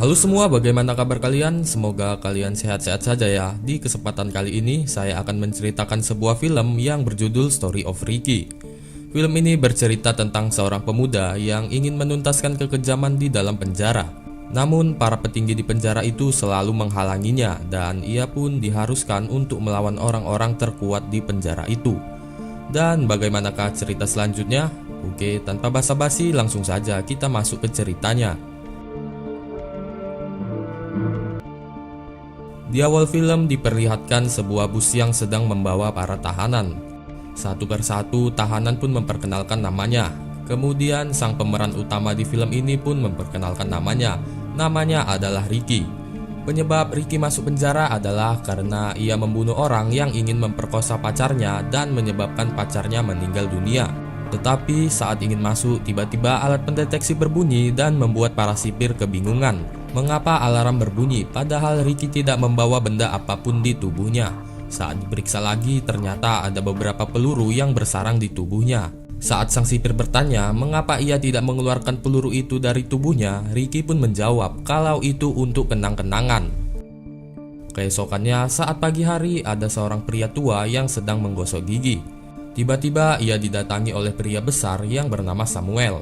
Halo semua, bagaimana kabar kalian? Semoga kalian sehat-sehat saja ya. Di kesempatan kali ini, saya akan menceritakan sebuah film yang berjudul Story of Ricky. Film ini bercerita tentang seorang pemuda yang ingin menuntaskan kekejaman di dalam penjara. Namun, para petinggi di penjara itu selalu menghalanginya dan ia pun diharuskan untuk melawan orang-orang terkuat di penjara itu. Dan bagaimanakah cerita selanjutnya? Oke, tanpa basa-basi langsung saja kita masuk ke ceritanya. Di awal film diperlihatkan sebuah bus yang sedang membawa para tahanan. Satu persatu tahanan pun memperkenalkan namanya. Kemudian sang pemeran utama di film ini pun memperkenalkan namanya. Namanya adalah Ricky. Penyebab Ricky masuk penjara adalah karena ia membunuh orang yang ingin memperkosa pacarnya dan menyebabkan pacarnya meninggal dunia. Tetapi saat ingin masuk, tiba-tiba alat pendeteksi berbunyi dan membuat para sipir kebingungan. Mengapa alarm berbunyi padahal Ricky tidak membawa benda apapun di tubuhnya? Saat diperiksa lagi, ternyata ada beberapa peluru yang bersarang di tubuhnya. Saat sang sipir bertanya mengapa ia tidak mengeluarkan peluru itu dari tubuhnya, Ricky pun menjawab kalau itu untuk kenang-kenangan. Keesokannya saat pagi hari, ada seorang pria tua yang sedang menggosok gigi. Tiba-tiba ia didatangi oleh pria besar yang bernama Samuel,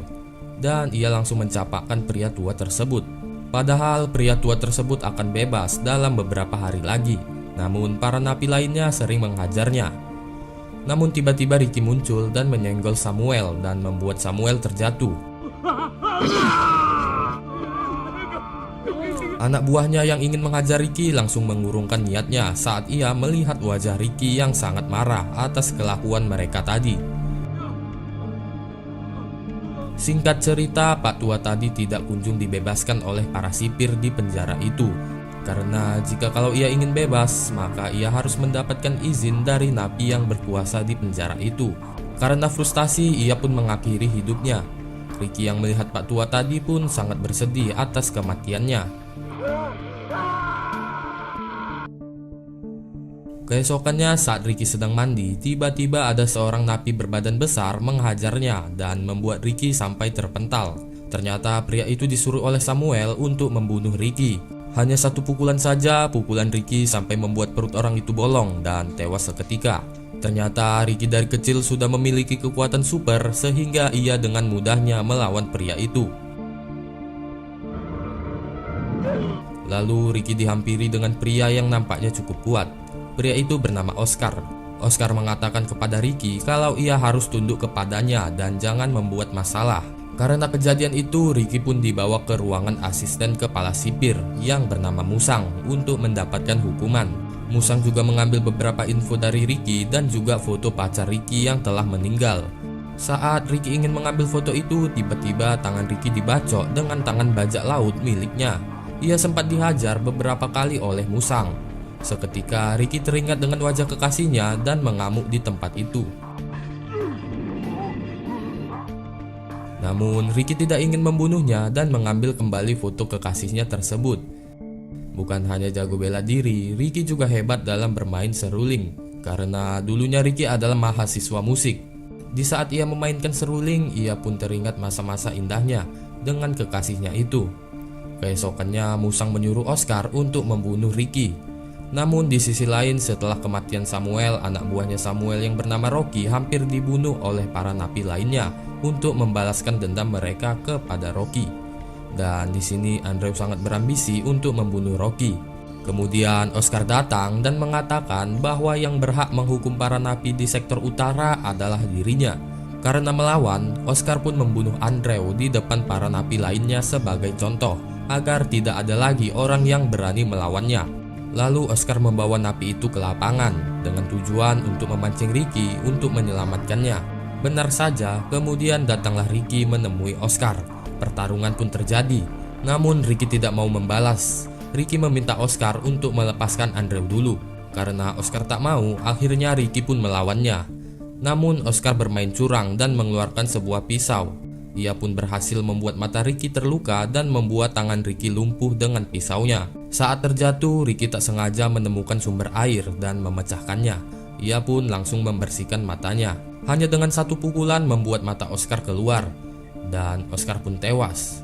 dan ia langsung mencapakkan pria tua tersebut. Padahal pria tua tersebut akan bebas dalam beberapa hari lagi. Namun para napi lainnya sering menghajarnya. Namun tiba-tiba Ricky muncul dan menyenggol Samuel dan membuat Samuel terjatuh. Anak buahnya yang ingin menghajar Ricky langsung mengurungkan niatnya saat ia melihat wajah Ricky yang sangat marah atas kelakuan mereka tadi. Singkat cerita, Pak Tua tadi tidak kunjung dibebaskan oleh para sipir di penjara itu. Karena jika kalau ia ingin bebas, maka ia harus mendapatkan izin dari napi yang berkuasa di penjara itu. Karena frustasi, ia pun mengakhiri hidupnya. Ricky yang melihat Pak Tua tadi pun sangat bersedih atas kematiannya. Keesokannya saat Ricky sedang mandi, tiba-tiba ada seorang napi berbadan besar menghajarnya dan membuat Ricky sampai terpental. Ternyata pria itu disuruh oleh Samuel untuk membunuh Ricky. Hanya satu pukulan saja, pukulan Ricky sampai membuat perut orang itu bolong dan tewas seketika. Ternyata Ricky dari kecil sudah memiliki kekuatan super sehingga ia dengan mudahnya melawan pria itu. Lalu Ricky dihampiri dengan pria yang nampaknya cukup kuat. Pria itu bernama Oscar. Oscar mengatakan kepada Ricky kalau ia harus tunduk kepadanya dan jangan membuat masalah. Karena kejadian itu, Ricky pun dibawa ke ruangan asisten kepala sipir yang bernama Musang untuk mendapatkan hukuman. Musang juga mengambil beberapa info dari Ricky dan juga foto pacar Ricky yang telah meninggal. Saat Ricky ingin mengambil foto itu, tiba-tiba tangan Ricky dibacok dengan tangan bajak laut miliknya. Ia sempat dihajar beberapa kali oleh Musang. Seketika Ricky teringat dengan wajah kekasihnya dan mengamuk di tempat itu. Namun Ricky tidak ingin membunuhnya dan mengambil kembali foto kekasihnya tersebut. Bukan hanya jago bela diri, Ricky juga hebat dalam bermain seruling. Karena dulunya Ricky adalah mahasiswa musik. Di saat ia memainkan seruling, ia pun teringat masa-masa indahnya dengan kekasihnya itu. Keesokannya Musang menyuruh Oscar untuk membunuh Ricky. Namun di sisi lain, setelah kematian Samuel, anak buahnya Samuel yang bernama Rocky hampir dibunuh oleh para napi lainnya untuk membalaskan dendam mereka kepada Rocky. Dan di sini Andrew sangat berambisi untuk membunuh Rocky. Kemudian Oscar datang dan mengatakan bahwa yang berhak menghukum para napi di sektor utara adalah dirinya. Karena melawan, Oscar pun membunuh Andrew di depan para napi lainnya sebagai contoh agar tidak ada lagi orang yang berani melawannya. Lalu Oscar membawa napi itu ke lapangan dengan tujuan untuk memancing Ricky untuk menyelamatkannya. Benar saja, kemudian datanglah Ricky menemui Oscar. Pertarungan pun terjadi, namun Ricky tidak mau membalas. Ricky meminta Oscar untuk melepaskan Andrew dulu. Karena Oscar tak mau, akhirnya Ricky pun melawannya. Namun Oscar bermain curang dan mengeluarkan sebuah pisau. Ia pun berhasil membuat mata Ricky terluka dan membuat tangan Ricky lumpuh dengan pisaunya. Saat terjatuh, Ricky tak sengaja menemukan sumber air dan memecahkannya. Ia pun langsung membersihkan matanya. Hanya dengan satu pukulan membuat mata Oscar keluar, dan Oscar pun tewas.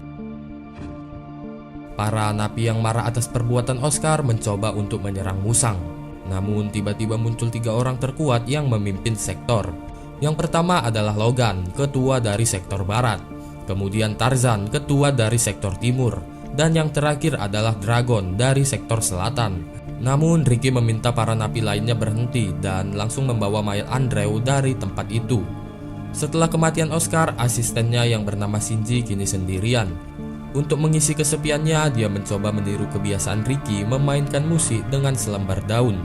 Para napi yang marah atas perbuatan Oscar mencoba untuk menyerang Musang. Namun tiba-tiba muncul 3 orang terkuat yang memimpin sektor. Yang pertama adalah Logan, ketua dari sektor barat. Kemudian Tarzan, ketua dari sektor timur. Dan yang terakhir adalah Dragon dari sektor selatan. Namun Ricky meminta para napi lainnya berhenti dan langsung membawa mayat Andrew dari tempat itu. Setelah kematian Oscar, asistennya yang bernama Shinji kini sendirian. Untuk mengisi kesepiannya, dia mencoba meniru kebiasaan Ricky memainkan musik dengan selembar daun.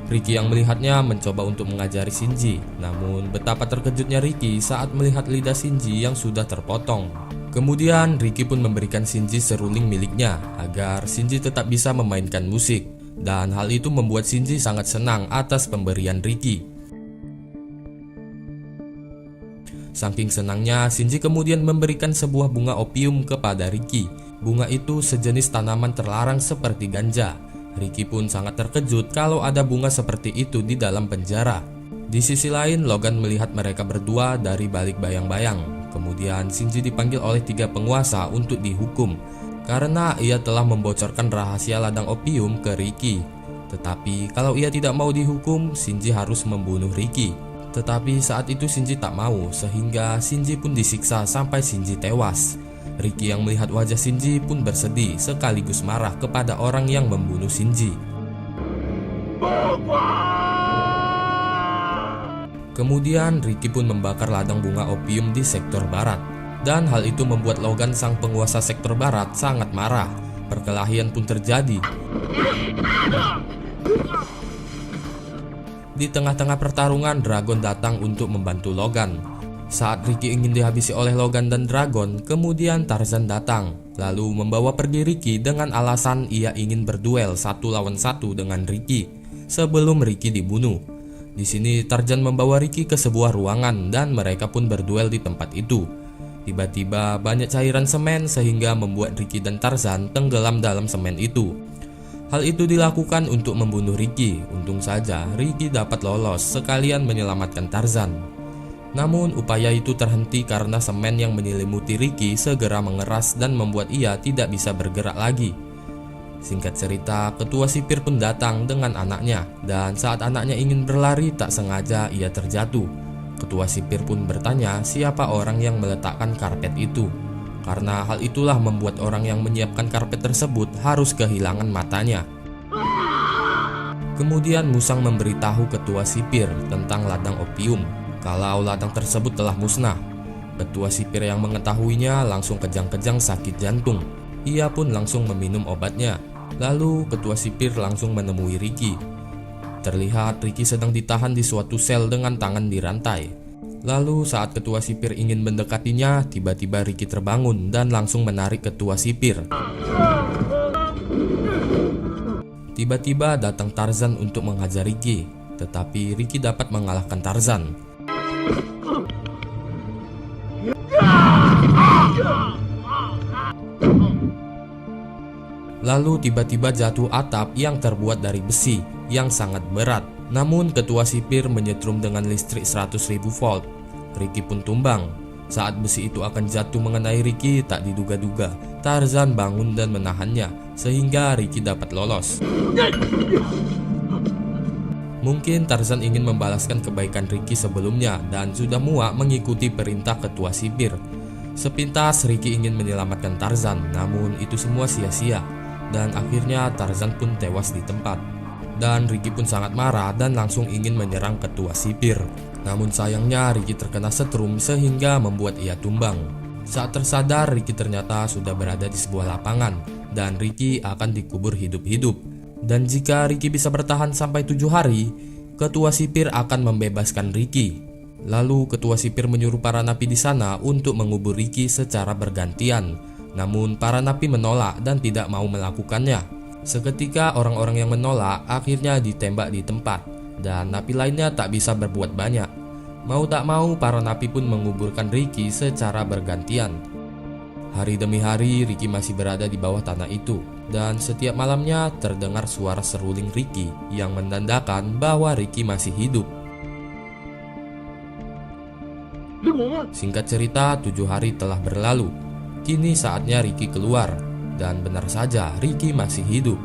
Ricky yang melihatnya mencoba untuk mengajari Shinji. Namun betapa terkejutnya Ricky saat melihat lidah Shinji yang sudah terpotong. Kemudian Ricky pun memberikan Shinji seruling miliknya agar Shinji tetap bisa memainkan musik. Dan hal itu membuat Shinji sangat senang atas pemberian Ricky. Saking senangnya, Shinji kemudian memberikan sebuah bunga opium kepada Ricky. Bunga itu sejenis tanaman terlarang seperti ganja. Ricky pun sangat terkejut kalau ada bunga seperti itu di dalam penjara. Di sisi lain, Logan melihat mereka berdua dari balik bayang-bayang. Kemudian Shinji dipanggil oleh 3 penguasa untuk dihukum karena ia telah membocorkan rahasia ladang opium ke Ricky. Tetapi kalau ia tidak mau dihukum, Shinji harus membunuh Ricky. Tetapi saat itu Shinji tak mau, sehingga Shinji pun disiksa sampai Shinji tewas. Ricky yang melihat wajah Shinji pun bersedih sekaligus marah kepada orang yang membunuh Shinji. Kemudian Ricky pun membakar ladang bunga opium di sektor barat. Dan hal itu membuat Logan sang penguasa sektor barat sangat marah. Perkelahian pun terjadi. Di tengah-tengah pertarungan, Dragon datang untuk membantu Logan. Saat Ricky ingin dihabisi oleh Logan dan Dragon, kemudian Tarzan datang, lalu membawa pergi Ricky dengan alasan ia ingin berduel 1 lawan 1 dengan Ricky sebelum Ricky dibunuh. Di sini Tarzan membawa Ricky ke sebuah ruangan dan mereka pun berduel di tempat itu. Tiba-tiba banyak cairan semen sehingga membuat Ricky dan Tarzan tenggelam dalam semen itu. Hal itu dilakukan untuk membunuh Ricky. Untung saja Ricky dapat lolos sekalian menyelamatkan Tarzan. Namun upaya itu terhenti karena semen yang menyelimuti Ricky segera mengeras dan membuat ia tidak bisa bergerak lagi. Singkat cerita, ketua sipir pun datang dengan anaknya. Dan saat anaknya ingin berlari, tak sengaja ia terjatuh. Ketua sipir pun bertanya siapa orang yang meletakkan karpet itu. Karena hal itulah membuat orang yang menyiapkan karpet tersebut harus kehilangan matanya. Kemudian Musang memberitahu ketua sipir tentang ladang opium kalau ladang tersebut telah musnah. Ketua sipir yang mengetahuinya langsung kejang-kejang sakit jantung. Ia pun langsung meminum obatnya. Lalu ketua sipir langsung menemui Ricky. Terlihat Ricky sedang ditahan di suatu sel dengan tangan dirantai. Lalu saat ketua sipir ingin mendekatinya, tiba-tiba Ricky terbangun dan langsung menarik ketua sipir. Tiba-tiba datang Tarzan untuk menghajar Ricky, tetapi Ricky dapat mengalahkan Tarzan. Lalu tiba-tiba jatuh atap yang terbuat dari besi yang sangat berat. Namun ketua sipir menyetrum dengan listrik 100.000 volt. Ricky pun tumbang. Saat besi itu akan jatuh mengenai Ricky, tak diduga-duga Tarzan bangun dan menahannya sehingga Ricky dapat lolos. Mungkin Tarzan ingin membalaskan kebaikan Ricky sebelumnya dan sudah muak mengikuti perintah ketua sipir. Sepintas Ricky ingin menyelamatkan Tarzan, namun itu semua sia-sia. Dan akhirnya Tarzan pun tewas di tempat. Dan Ricky pun sangat marah dan langsung ingin menyerang ketua sipir. Namun sayangnya Ricky terkena setrum sehingga membuat ia tumbang. Saat tersadar, Ricky ternyata sudah berada di sebuah lapangan dan Ricky akan dikubur hidup-hidup. Dan jika Ricky bisa bertahan sampai 7 hari, ketua sipir akan membebaskan Ricky. Lalu ketua sipir menyuruh para napi di sana untuk mengubur Ricky secara bergantian. Namun para napi menolak dan tidak mau melakukannya. Seketika orang-orang yang menolak akhirnya ditembak di tempat dan napi lainnya tak bisa berbuat banyak. Mau tak mau para napi pun menguburkan Ricky secara bergantian. Hari demi hari Ricky masih berada di bawah tanah itu dan setiap malamnya terdengar suara seruling Ricky yang menandakan bahwa Ricky masih hidup. Singkat cerita, 7 hari telah berlalu. Kini saatnya Ricky keluar. Dan benar saja, Ricky masih hidup.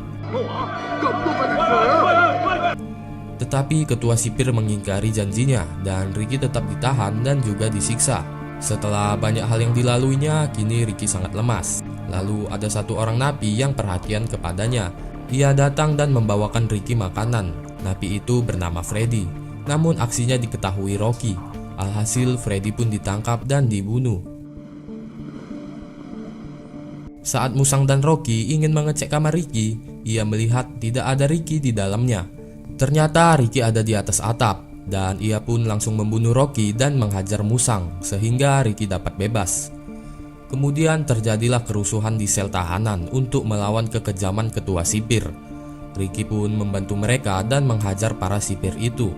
Tetapi ketua sipir mengingkari janjinya dan Ricky tetap ditahan dan juga disiksa. Setelah banyak hal yang dilaluinya, kini Ricky sangat lemas. Lalu ada satu orang napi yang perhatian kepadanya. Ia datang dan membawakan Ricky makanan. Napi itu bernama Freddy. Namun aksinya diketahui Rocky. Alhasil Freddy pun ditangkap dan dibunuh. Saat Musang dan Rocky ingin mengecek kamar Ricky, ia melihat tidak ada Ricky di dalamnya. Ternyata Ricky ada di atas atap, dan ia pun langsung membunuh Rocky dan menghajar Musang sehingga Ricky dapat bebas. Kemudian terjadilah kerusuhan di sel tahanan untuk melawan kekejaman ketua sipir. Ricky pun membantu mereka dan menghajar para sipir itu.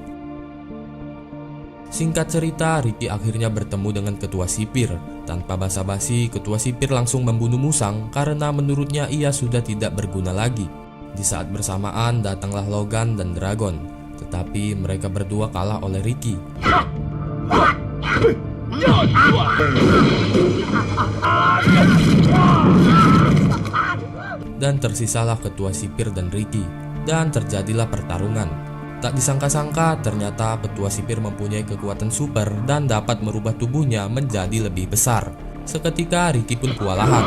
Singkat cerita, Ricky akhirnya bertemu dengan ketua sipir. Tanpa basa-basi, ketua sipir langsung membunuh Musang karena menurutnya ia sudah tidak berguna lagi. Di saat bersamaan datanglah Logan dan Dragon, tetapi mereka berdua kalah oleh Ricky. Dan tersisalah ketua sipir dan Ricky, dan terjadilah pertarungan. Tak disangka-sangka ternyata ketua sipir mempunyai kekuatan super dan dapat merubah tubuhnya menjadi lebih besar. Seketika Ricky pun kewalahan.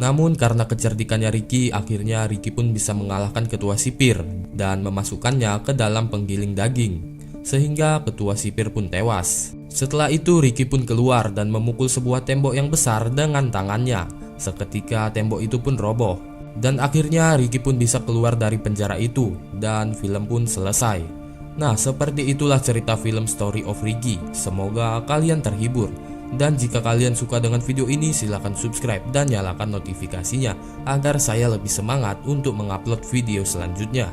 Namun karena kecerdikannya Ricky, akhirnya Ricky pun bisa mengalahkan ketua sipir dan memasukkannya ke dalam penggiling daging, sehingga ketua sipir pun tewas. Setelah itu Ricky pun keluar dan memukul sebuah tembok yang besar dengan tangannya. Seketika tembok itu pun roboh. Dan akhirnya Ricky pun bisa keluar dari penjara itu dan film pun selesai. Nah, seperti itulah cerita film Story of Ricky. Semoga kalian terhibur. Dan jika kalian suka dengan video ini, silahkan subscribe dan nyalakan notifikasinya agar saya lebih semangat untuk mengupload video selanjutnya.